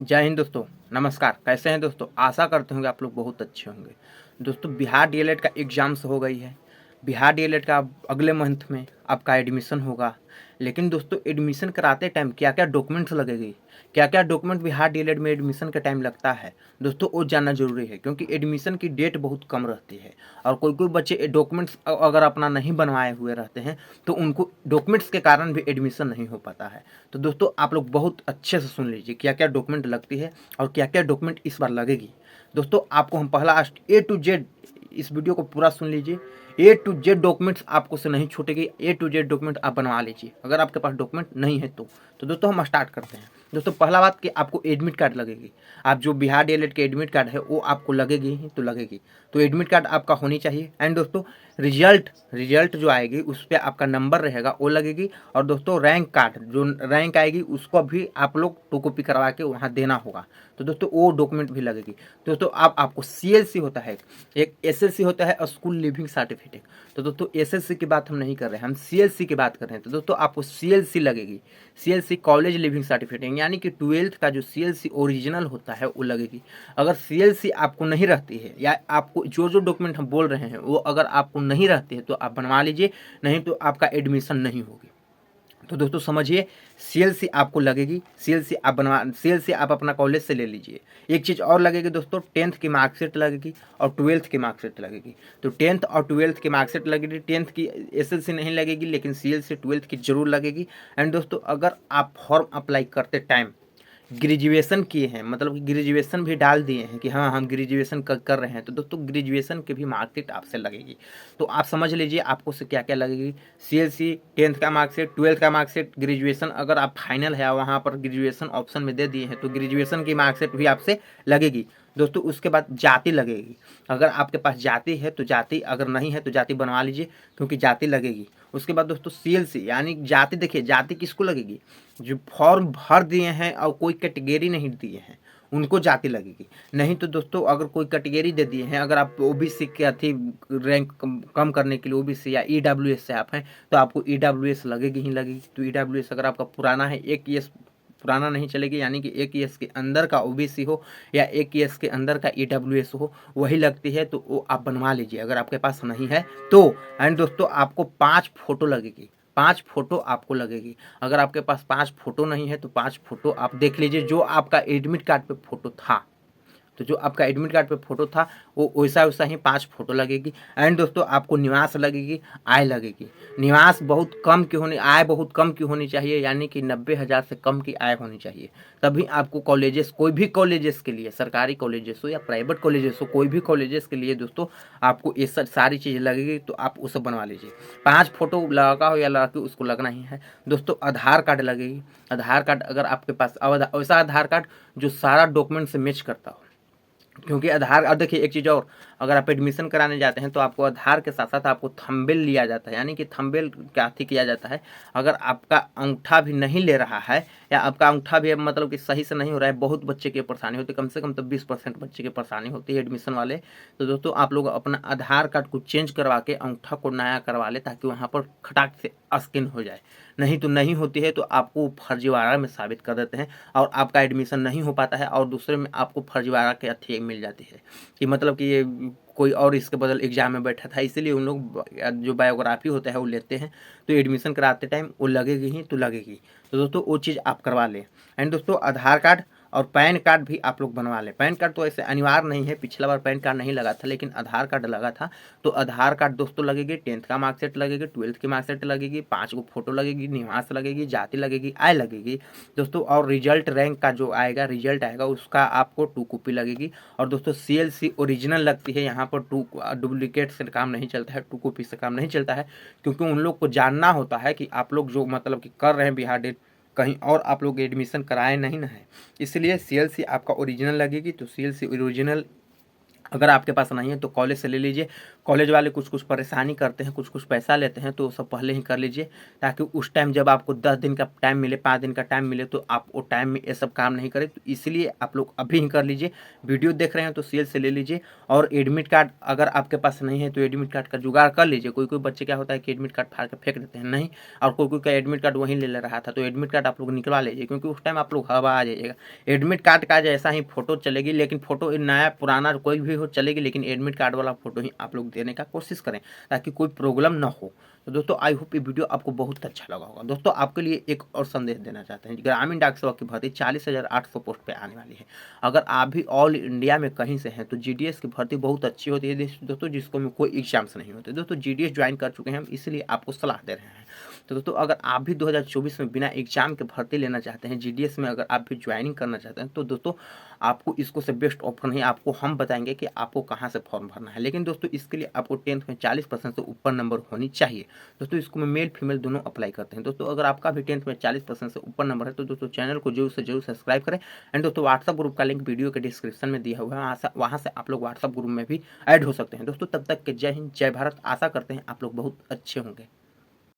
जय हिंद दोस्तों। नमस्कार। कैसे हैं दोस्तों? आशा करते होंगे आप लोग बहुत अच्छे होंगे। दोस्तों बिहार डीएलएड का एग्ज़ाम्स हो गई है। बिहार डीएलएड का अब अगले मंथ में आपका एडमिशन होगा। लेकिन दोस्तों एडमिशन कराते टाइम क्या क्या डॉक्यूमेंट्स लगेगी, क्या क्या डॉक्यूमेंट बिहार डीएलएड में एडमिशन के टाइम लगता है दोस्तों, वो जानना जरूरी है। क्योंकि एडमिशन की डेट बहुत कम रहती है और कोई कोई बच्चे डॉक्यूमेंट्स अगर अपना नहीं बनवाए हुए रहते हैं तो उनको डॉक्यूमेंट्स के कारण भी एडमिशन नहीं हो पाता है। तो दोस्तों आप लोग बहुत अच्छे से सुन लीजिए क्या क्या डॉक्यूमेंट लगती है और क्या क्या डॉक्यूमेंट इस बार लगेगी। दोस्तों आपको हम पहला ए टू जेड इस वीडियो को पूरा सुन लीजिए। ए टू जेड डॉक्यूमेंट्स आपको से नहीं छूटेगी। ए टू जेड डॉक्यूमेंट आप बनवा लीजिए अगर आपके पास डॉक्यूमेंट नहीं है तो दोस्तों हम स्टार्ट करते हैं। दोस्तों पहला बात कि आपको एडमिट कार्ड लगेगी। आप जो बिहार डीएलएड के एडमिट कार्ड है वो आपको लगेगी ही तो लगेगी। तो एडमिट कार्ड आपका होनी चाहिए। एंड दोस्तों रिजल्ट जो आएगी उस पर आपका नंबर रहेगा वो लगेगी। और दोस्तों रैंक कार्ड जो रैंक आएगी उसको भी आप लोग टू कॉपी करवा के वहाँ देना होगा। तो दोस्तों वो डॉक्यूमेंट भी लगेगी। दोस्तों अब आपको सीएलसी होता है, एक एसएलसी होता है स्कूल लिविंग सर्टिफिकेट। तो दोस्तों एसएलसी की बात हम नहीं कर रहे हैं, हम सीएलसी की बात कर रहे हैं। तो दोस्तों आपको सीएलसी लगेगी। सीएलसी कॉलेज लिविंग सर्टिफिकेट यानी कि 12th का जो सीएलसी ओरिजिनल होता है वो लगेगी। अगर सीएलसी आपको नहीं रहती है या आपको जो जो डॉक्यूमेंट हम बोल रहे हैं वो अगर आपको नहीं रहती है तो आप बनवा लीजिए, नहीं तो आपका एडमिशन नहीं होगी। तो दोस्तों समझिए सीएलसी आपको लगेगी। सीएलसी आप अपना कॉलेज से ले लीजिए। एक चीज़ और लगेगी दोस्तों, 10th की मार्कशीट लगेगी और 12th की मार्कशीट लगेगी। तो 10th और 12th की मार्कशीट लगेगी। 10th की एसएलसी नहीं लगेगी लेकिन सीएलसी 12th की जरूर लगेगी। एंड दोस्तों अगर आप फॉर्म अप्लाई करते टाइम ग्रेजुएशन किए हैं, मतलब कि ग्रेजुएशन भी डाल दिए हैं कि हाँ हम ग्रेजुएशन कर रहे हैं, तो दोस्तों ग्रेजुएशन की भी मार्कशीट आपसे लगेगी। तो आप समझ लीजिए आपको से क्या क्या लगेगी। सीएलसी 10th का मार्कशीट, 12th का मार्कशीट, ग्रेजुएशन अगर आप फाइनल है वहाँ पर ग्रेजुएशन ऑप्शन में दे दिए हैं तो ग्रेजुएशन की मार्कशीट भी आपसे लगेगी। दोस्तों उसके बाद जाति लगेगी। अगर आपके पास जाति है तो जाति, अगर नहीं है तो जाति बनवा लीजिए क्योंकि जाति लगेगी। उसके बाद दोस्तों सीएलसी यानी जाति, देखिए जाति किसको लगेगी, जो फॉर्म भर दिए हैं और कोई कैटेगरी नहीं दिए हैं उनको जाति लगेगी। नहीं तो दोस्तों अगर कोई कैटेगरी दे दिए हैं, अगर आप ओबीसी के थी रैंक कम करने के लिए ओबीसी या ईडब्ल्यूएस से आप हैं तो आपको ईडब्ल्यूएस लगेगी ही लगेगी। तो ईडब्ल्यूएस अगर आपका पुराना है, 1 ईयर्स पुराना नहीं चलेगी, यानी कि 1 ईयर्स के अंदर का ओबीसी हो या 1 ईयर्स के अंदर का ईडब्ल्यूएस हो वही लगती है, तो वो आप बनवा लीजिए अगर आपके पास नहीं है तो। एंड दोस्तों आपको 5 फोटो लगेगी, 5 फोटो आपको लगेगी। अगर आपके पास 5 फोटो नहीं है तो 5 फोटो आप देख लीजिए जो आपका एडमिट कार्ड पे फोटो था। तो जो आपका एडमिट कार्ड पे फोटो था वो वैसा वैसा ही 5 फोटो लगेगी। एंड दोस्तों आपको निवास लगेगी, आय लगेगी। निवास बहुत कम की होनी, आय बहुत कम की होनी चाहिए, यानी कि 90,000 से कम की आय होनी चाहिए। तभी आपको कॉलेजेस, कोई भी कॉलेजेस के लिए, सरकारी कॉलेजेस हो या प्राइवेट कॉलेजेस हो, कोई भी कॉलेजेस के लिए दोस्तों आपको ये सारी चीज़ें लगेगी। तो आप उसे बनवा लीजिए। 5 फोटो लड़का हो या लड़की उसको लगना ही है। दोस्तों आधार कार्ड लगेगी। आधार कार्ड अगर आपके पास वैसा आधार कार्ड जो सारा डॉक्यूमेंट से मैच करता हो। क्योंकि आधार, अब देखिए एक चीज़ और, अगर आप एडमिशन कराने जाते हैं तो आपको आधार के साथ साथ आपको थंबनेल लिया जाता है, यानी कि थंबनेल क्या थी किया जाता है। अगर आपका अंगूठा भी नहीं ले रहा है या आपका अंगूठा भी मतलब कि सही से नहीं हो रहा है, बहुत बच्चे की परेशानी होती है, कम से कम तो 20% बच्चे की परेशानी होती है एडमिशन वाले। तो दोस्तों आप लोग अपना आधार कार्ड को चेंज करवा के अंगूठा को नया करवा ले ताकि वहाँ पर खटाक से स्कैन हो जाए। नहीं तो नहीं होती है तो आपको फर्जीवाड़ा में साबित कर देते हैं और आपका एडमिशन नहीं हो पाता है और दूसरे में आपको फर्जीवाड़ा के अथी मिल जाती है कि मतलब कि ये कोई और इसके बदल एग्जाम में बैठा था। इसीलिए उन लोग जो बायोग्राफी होता है वो लेते हैं। तो एडमिशन कराते टाइम वो लगेगी ही तो लगेगी। तो दोस्तों वो चीज़ आप करवा लें। एंड दोस्तों आधार कार्ड और पैन कार्ड भी आप लोग बनवा लें। पैन कार्ड तो ऐसे अनिवार्य नहीं है, पिछला बार पैन कार्ड नहीं लगा था लेकिन आधार कार्ड लगा था। तो आधार कार्ड दोस्तों लगेगी, 10th का मार्कशीट लगेगी, 12th की मार्कशीट लगेगी, 5 फोटो लगेगी, निवास लगेगी, जाति लगेगी, आय लगेगी दोस्तों। और रिजल्ट रैंक का जो आएगा, रिजल्ट आएगा उसका आपको 2 कॉपी लगेगी। और दोस्तों सीएलसी ओरिजिनल लगती है, यहाँ पर डुप्लीकेट से काम नहीं चलता है, 2 कॉपी से काम नहीं चलता है। क्योंकि उन लोग को जानना होता है कि आप लोग जो मतलब कि कर रहे हैं बिहार डे कहीं और आप लोग एडमिशन कराए नहीं ना है, इसलिए सीएलसी आपका ओरिजिनल लगेगी। तो सीएलसी ओरिजिनल अगर आपके पास नहीं है तो कॉलेज से ले लीजिए। कॉलेज वाले कुछ कुछ परेशानी करते हैं, कुछ कुछ पैसा लेते हैं, तो सब पहले ही कर लीजिए, ताकि उस टाइम जब आपको 10 दिन का टाइम मिले, 5 दिन का टाइम मिले, तो आप वो टाइम में ये सब काम नहीं करें। तो इसलिए आप लोग अभी ही कर लीजिए। वीडियो देख रहे हैं तो सीएल से ले लीजिए। और एडमिट कार्ड अगर आपके पास नहीं है तो एडमिट कार्ड का जुगाड़ कर लीजिए। कोई कोई बच्चे क्या होता है कि एडमिट कार्ड फाड़ के फेंक देते हैं, नहीं, और कोई कोई का एडमिट कार्ड वहीं ले रहा था, तो एडमिट कार्ड आप लोग निकलवा लीजिए, क्योंकि उस टाइम आप लोग हवा आ जाइएगा। एडमिट कार्ड का जैसा ही फोटो चलेगी, लेकिन फोटो नया पुराना कोई भी हो चलेगी, लेकिन एडमिट कार्ड वाला फोटो ही आप लोग देने का कोशिश करें, ताकि कोई प्रॉब्लम ना हो। तो दोस्तों आई होप ये वीडियो आपको बहुत अच्छा लगा होगा। दोस्तों आपके लिए एक और संदेश देना चाहते हैं, ग्रामीण डाक सेवक की भर्ती 40,800 पोस्ट पे आने वाली है। अगर आप भी ऑल इंडिया में कहीं से हैं तो जीडीएस की भर्ती बहुत अच्छी होती है दोस्तों, जिसको में कोई एग्जाम्स नहीं होते। दोस्तों जीडीएस ज्वाइन कर चुके हैं हम, इसलिए आपको सलाह दे रहे हैं। तो दोस्तों अगर आप भी 2024 में बिना एग्जाम के भर्ती लेना चाहते हैं, जीडीएस में अगर आप भी ज्वाइनिंग करना चाहते हैं, तो दोस्तों आपको इसको से बेस्ट ऑप्शन नहीं, आपको हम बताएंगे कि आपको कहाँ से फॉर्म भरना है। लेकिन दोस्तों इसके लिए आपको 10th में 40% से ऊपर नंबर होनी चाहिए। दोस्तों इसको में मेल फीमेल दोनों अप्लाई करते हैं। दोस्तों अगर आपका भी 10th में 40% से ऊपर नंबर है, तो दोस्तों चैनल को जरूर से जरूर सब्सक्राइब करें। एंड दोस्तों व्हाट्सअप ग्रुप का लिंक वीडियो के डिस्क्रिप्शन में दिया हुआ है, वहाँ से आप लोग व्हाट्सअप ग्रुप में भी ऐड हो सकते हैं। दोस्तों तब तक के जय हिंद, जय भारत। आशा करते हैं आप लोग बहुत अच्छे होंगे।